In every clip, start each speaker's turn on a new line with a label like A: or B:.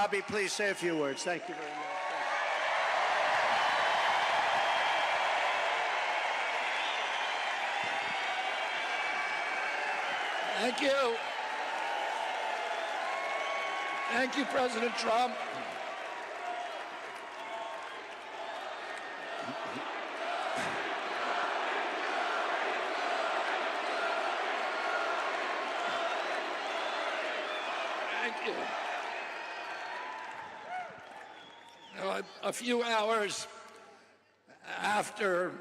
A: Robbie, please say a few words. Thank you very much.
B: Thank you. Thank you, President Trump. Thank you. A few hours after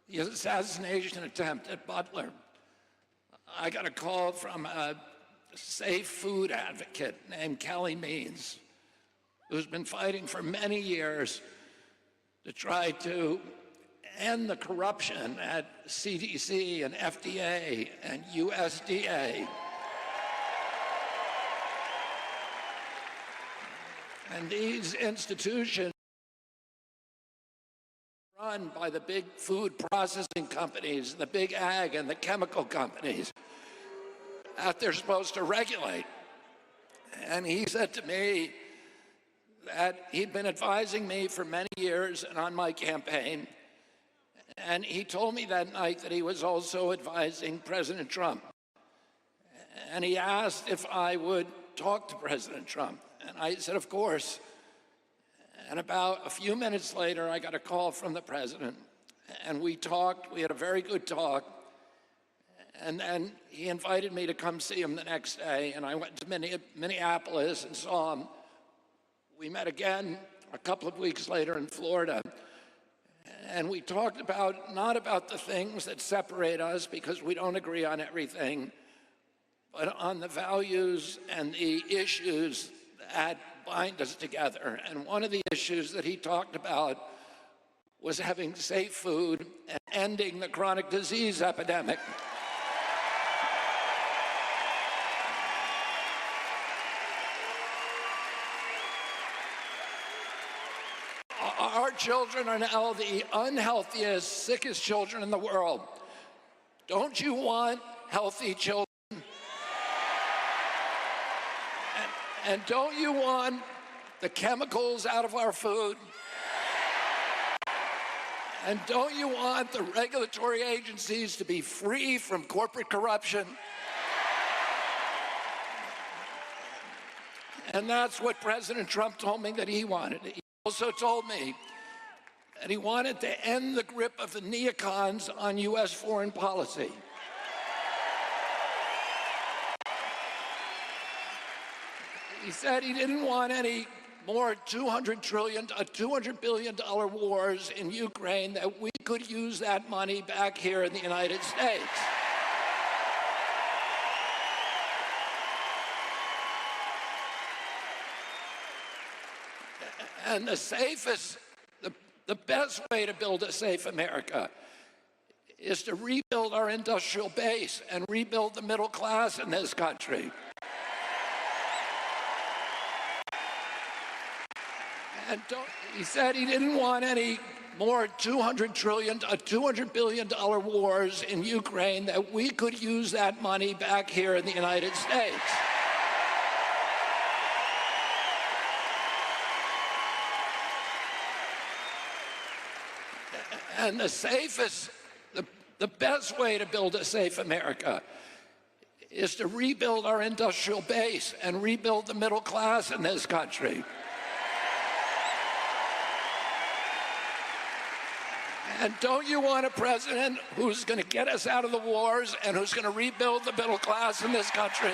B: the assassination attempt at Butler, I got a call from a safe food advocate named Kelly Means, who's been fighting for many years to try to end the corruption at CDC and FDA and USDA. And these institutions run by the big food processing companies, the big ag and the chemical companies that they're supposed to regulate. And he said to me that he'd been advising me for many years and on my campaign. And he told me that night that he was also advising President Trump. And he asked if I would talk to President Trump. And I said, of course. And about a few minutes later, I got a call from the president. And we talked. We had a very good talk. And then he invited me to come see him the next day. And I went to Minneapolis and saw him. We met again a couple of weeks later in Florida. And we talked about, not about the things that separate us because we don't agree on everything, but on the values and the issues that bind us together. And one of the issues that he talked about was having safe food and ending the chronic disease epidemic. Our children are now the unhealthiest, sickest children in the world. Don't you want healthy children? And don't you want the chemicals out of our food? And don't you want the regulatory agencies to be free from corporate corruption? And that's what President Trump told me that he wanted. He also told me that he wanted to end the grip of the neocons on U.S. foreign policy. He said he didn't want any more $200 billion wars in Ukraine, that we could use that money back here in the United States. And the safest, the best way to build a safe America is to rebuild our industrial base and rebuild the middle class in this country. And he said he didn't want any more $200 billion wars in Ukraine, that we could use that money back here in the United States. And the safest, the best way to build a safe America is to rebuild our industrial base and rebuild the middle class in this country. And don't you want a president who's going to get us out of the wars and who's going to rebuild the middle class in this country?